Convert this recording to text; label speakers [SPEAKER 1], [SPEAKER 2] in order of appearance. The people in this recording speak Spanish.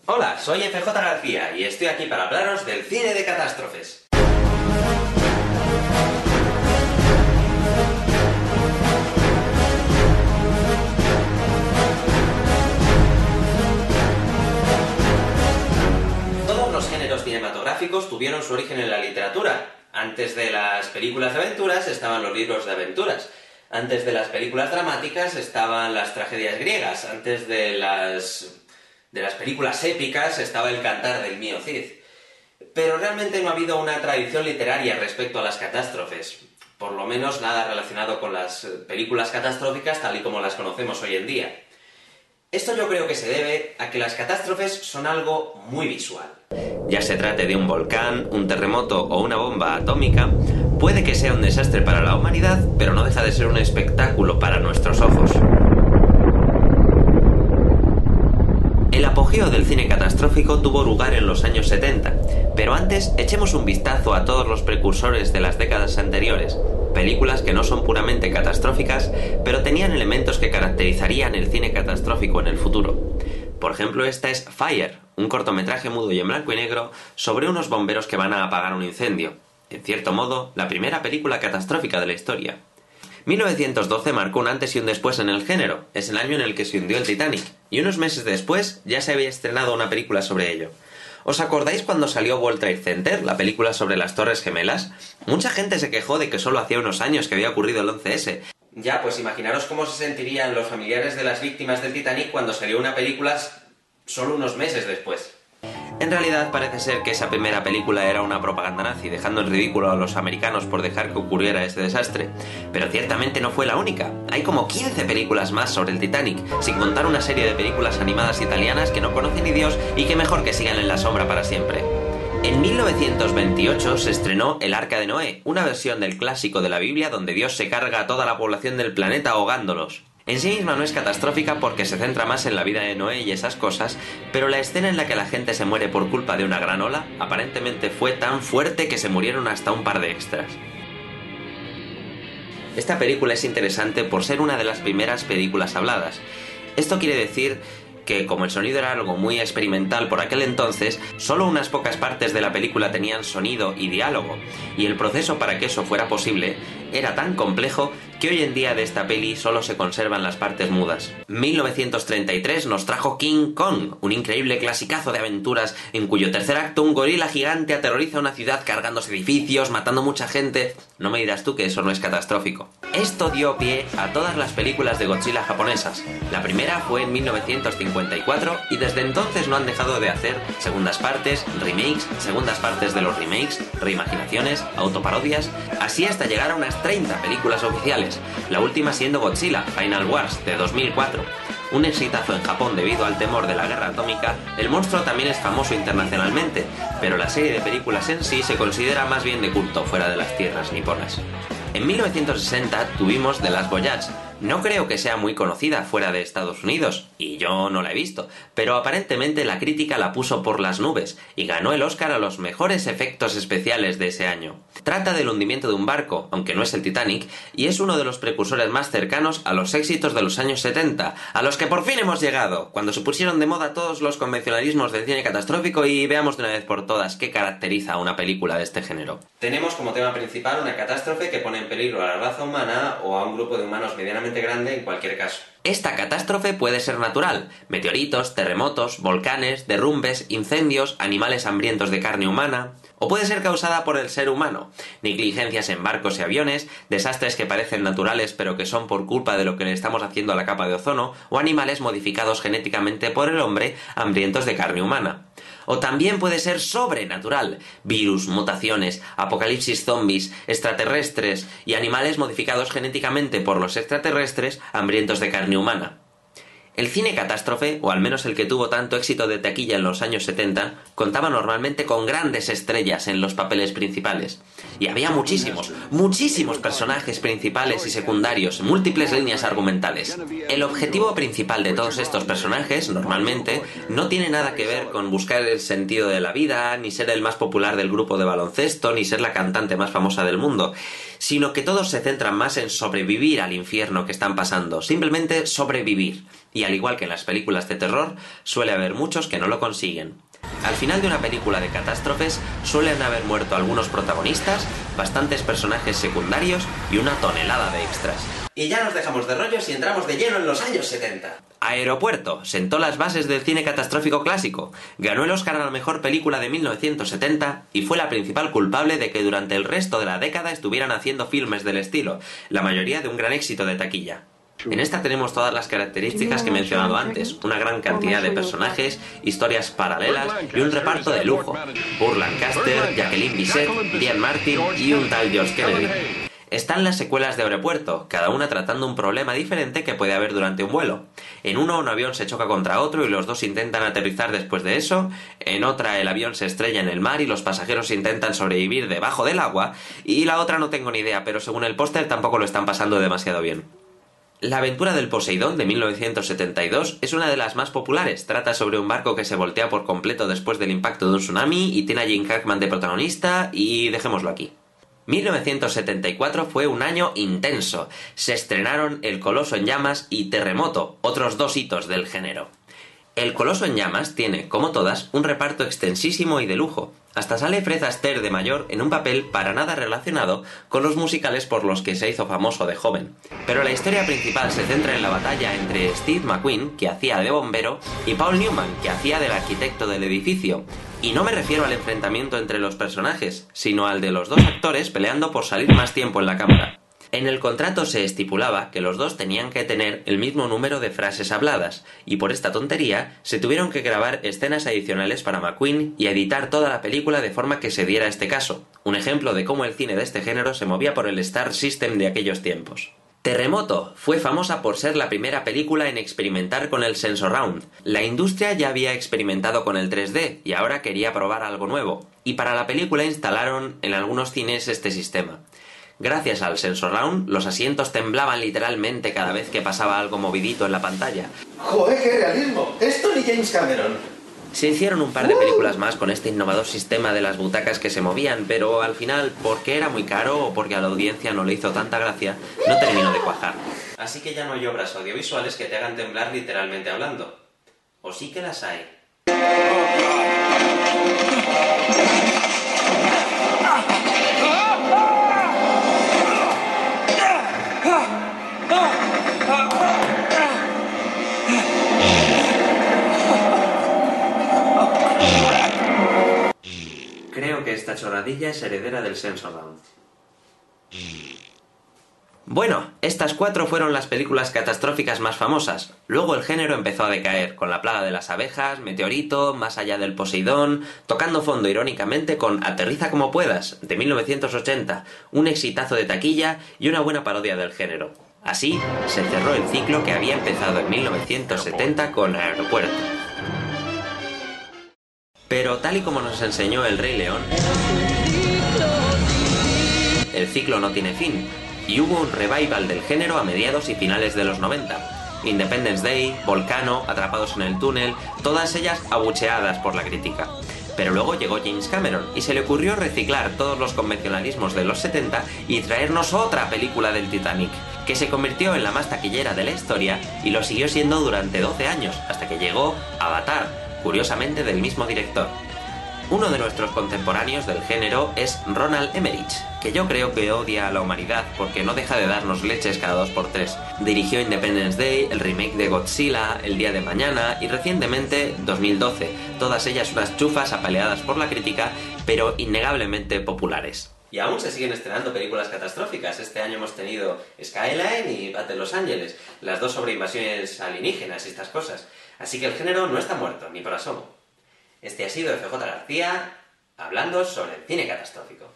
[SPEAKER 1] Hola, soy FJ García y estoy aquí para hablaros del cine de catástrofes. Todos los géneros cinematográficos tuvieron su origen en la literatura. Antes de las películas de aventuras estaban los libros de aventuras. Antes de las películas dramáticas estaban las tragedias griegas. Antes de las películas épicas estaba el Cantar del mío Cid. Pero realmente no ha habido una tradición literaria respecto a las catástrofes. Por lo menos nada relacionado con las películas catastróficas tal y como las conocemos hoy en día. Esto yo creo que se debe a que las catástrofes son algo muy visual. Ya se trate de un volcán, un terremoto o una bomba atómica, puede que sea un desastre para la humanidad, pero no deja de ser un espectáculo para nuestros ojos. El apogeo del cine catastrófico tuvo lugar en los años 70, pero antes echemos un vistazo a todos los precursores de las décadas anteriores, películas que no son puramente catastróficas, pero tenían elementos que caracterizarían el cine catastrófico en el futuro. Por ejemplo, esta es Fire, un cortometraje mudo y en blanco y negro sobre unos bomberos que van a apagar un incendio. En cierto modo, la primera película catastrófica de la historia. 1912 marcó un antes y un después en el género, es el año en el que se hundió el Titanic, y unos meses después ya se había estrenado una película sobre ello. ¿Os acordáis cuando salió World Trade Center, la película sobre las Torres Gemelas? Mucha gente se quejó de que solo hacía unos años que había ocurrido el 11S. Ya, pues imaginaros cómo se sentirían los familiares de las víctimas del Titanic cuando salió una película solo unos meses después. En realidad parece ser que esa primera película era una propaganda nazi, dejando en ridículo a los americanos por dejar que ocurriera ese desastre. Pero ciertamente no fue la única. Hay como 15 películas más sobre el Titanic, sin contar una serie de películas animadas italianas que no conocen ni Dios y que mejor que sigan en la sombra para siempre. En 1928 se estrenó El Arca de Noé, una versión del clásico de la Biblia donde Dios se carga a toda la población del planeta ahogándolos. En sí misma no es catastrófica porque se centra más en la vida de Noé y esas cosas, pero la escena en la que la gente se muere por culpa de una gran ola aparentemente fue tan fuerte que se murieron hasta un par de extras. Esta película es interesante por ser una de las primeras películas habladas. Esto quiere decir que, como el sonido era algo muy experimental por aquel entonces, solo unas pocas partes de la película tenían sonido y diálogo, y el proceso para que eso fuera posible era tan complejo que hoy en día de esta peli solo se conservan las partes mudas. 1933 nos trajo King Kong, un increíble clasicazo de aventuras en cuyo tercer acto un gorila gigante aterroriza una ciudad cargándose edificios, matando mucha gente. No me dirás tú que eso no es catastrófico. Esto dio pie a todas las películas de Godzilla japonesas. La primera fue en 1954 y desde entonces no han dejado de hacer segundas partes, remakes, segundas partes de los remakes, reimaginaciones, autoparodias, así hasta llegar a unas 30 películas oficiales. La última siendo Godzilla Final Wars de 2004. Un exitazo en Japón debido al temor de la guerra atómica, el monstruo también es famoso internacionalmente, pero la serie de películas en sí se considera más bien de culto fuera de las tierras niponas. En 1960 tuvimos The Last Voyage. No creo que sea muy conocida fuera de Estados Unidos, y yo no la he visto, pero aparentemente la crítica la puso por las nubes, y ganó el Oscar a los mejores efectos especiales de ese año. Trata del hundimiento de un barco, aunque no es el Titanic, y es uno de los precursores más cercanos a los éxitos de los años 70, a los que por fin hemos llegado, cuando se pusieron de moda todos los convencionalismos del cine catastrófico y veamos de una vez por todas qué caracteriza a una película de este género. Tenemos como tema principal una catástrofe que pone en peligro a la raza humana o a un grupo de humanos medianamente grande en cualquier caso. Esta catástrofe puede ser natural: meteoritos, terremotos, volcanes, derrumbes, incendios, animales hambrientos de carne humana, o puede ser causada por el ser humano, negligencias en barcos y aviones, desastres que parecen naturales pero que son por culpa de lo que le estamos haciendo a la capa de ozono, o animales modificados genéticamente por el hombre hambrientos de carne humana. O también puede ser sobrenatural: virus, mutaciones, apocalipsis zombies, extraterrestres y animales modificados genéticamente por los extraterrestres hambrientos de carne humana. El cine catástrofe, o al menos el que tuvo tanto éxito de taquilla en los años 70, contaba normalmente con grandes estrellas en los papeles principales. Y había muchísimos personajes principales y secundarios, múltiples líneas argumentales. El objetivo principal de todos estos personajes, normalmente, no tiene nada que ver con buscar el sentido de la vida, ni ser el más popular del grupo de baloncesto, ni ser la cantante más famosa del mundo, sino que todos se centran más en sobrevivir al infierno que están pasando, simplemente sobrevivir. Y al igual que en las películas de terror, suele haber muchos que no lo consiguen. Al final de una película de catástrofes suelen haber muerto algunos protagonistas, bastantes personajes secundarios y una tonelada de extras. Y ya nos dejamos de rollos y entramos de lleno en los años 70. Aeropuerto sentó las bases del cine catastrófico clásico, ganó el Oscar a la mejor película de 1970 y fue la principal culpable de que durante el resto de la década estuvieran haciendo filmes del estilo, la mayoría de un gran éxito de taquilla. En esta tenemos todas las características que he mencionado antes, una gran cantidad de personajes, historias paralelas y un reparto de lujo. Burt Lancaster, Jacqueline Bisset, Dean Martin y un tal George Kennedy. Están las secuelas de Aeropuerto, cada una tratando un problema diferente que puede haber durante un vuelo. En uno, un avión se choca contra otro y los dos intentan aterrizar después de eso. En otra, el avión se estrella en el mar y los pasajeros intentan sobrevivir debajo del agua. Y la otra no tengo ni idea, pero según el póster tampoco lo están pasando demasiado bien. La aventura del Poseidón de 1972 es una de las más populares. Trata sobre un barco que se voltea por completo después del impacto de un tsunami y tiene a Gene Hackman de protagonista y dejémoslo aquí. 1974 fue un año intenso. Se estrenaron El Coloso en Llamas y Terremoto, otros dos hitos del género. El Coloso en Llamas tiene, como todas, un reparto extensísimo y de lujo. Hasta sale Fred Astaire de mayor en un papel para nada relacionado con los musicales por los que se hizo famoso de joven. Pero la historia principal se centra en la batalla entre Steve McQueen, que hacía de bombero, y Paul Newman, que hacía del arquitecto del edificio. Y no me refiero al enfrentamiento entre los personajes, sino al de los dos actores peleando por salir más tiempo en la cámara. En el contrato se estipulaba que los dos tenían que tener el mismo número de frases habladas, y por esta tontería se tuvieron que grabar escenas adicionales para McQueen y editar toda la película de forma que se diera este caso, un ejemplo de cómo el cine de este género se movía por el Star System de aquellos tiempos. Terremoto fue famosa por ser la primera película en experimentar con el Sensurround. La industria ya había experimentado con el 3D y ahora quería probar algo nuevo, y para la película instalaron en algunos cines este sistema. Gracias al Sensurround, los asientos temblaban literalmente cada vez que pasaba algo movidito en la pantalla.
[SPEAKER 2] ¡Joder, qué realismo! ¡Esto ni James Cameron!
[SPEAKER 1] Se hicieron un par de películas más con este innovador sistema de las butacas que se movían, pero al final, porque era muy caro o porque a la audiencia no le hizo tanta gracia, no terminó de cuajar. Así que ya no hay obras audiovisuales que te hagan temblar literalmente hablando. ¿O sí que las hay? Creo que esta chorradilla es heredera del Sensurround. Bueno, estas 4 fueron las películas catastróficas más famosas. Luego el género empezó a decaer, con La plaga de las abejas, Meteorito, Más allá del Poseidón, tocando fondo irónicamente con Aterriza como puedas, de 1980, un exitazo de taquilla y una buena parodia del género. Así, se cerró el ciclo que había empezado en 1970 con Aeropuerto. Pero tal y como nos enseñó El Rey León, el ciclo no tiene fin, y hubo un revival del género a mediados y finales de los 90. Independence Day, Volcano, Atrapados en el túnel, todas ellas abucheadas por la crítica. Pero luego llegó James Cameron y se le ocurrió reciclar todos los convencionalismos de los 70 y traernos otra película del Titanic, que se convirtió en la más taquillera de la historia y lo siguió siendo durante 12 años, hasta que llegó Avatar, curiosamente del mismo director. Uno de nuestros contemporáneos del género es Roland Emmerich, que yo creo que odia a la humanidad porque no deja de darnos leches cada 2x3. Dirigió Independence Day, el remake de Godzilla, El día de mañana y recientemente 2012, todas ellas unas chufas apaleadas por la crítica, pero innegablemente populares. Y aún se siguen estrenando películas catastróficas. Este año hemos tenido Skyline y Battle Los Ángeles, las dos sobre invasiones alienígenas y estas cosas. Así que el género no está muerto, ni por asomo. Este ha sido FJ García, hablando sobre el cine catastrófico.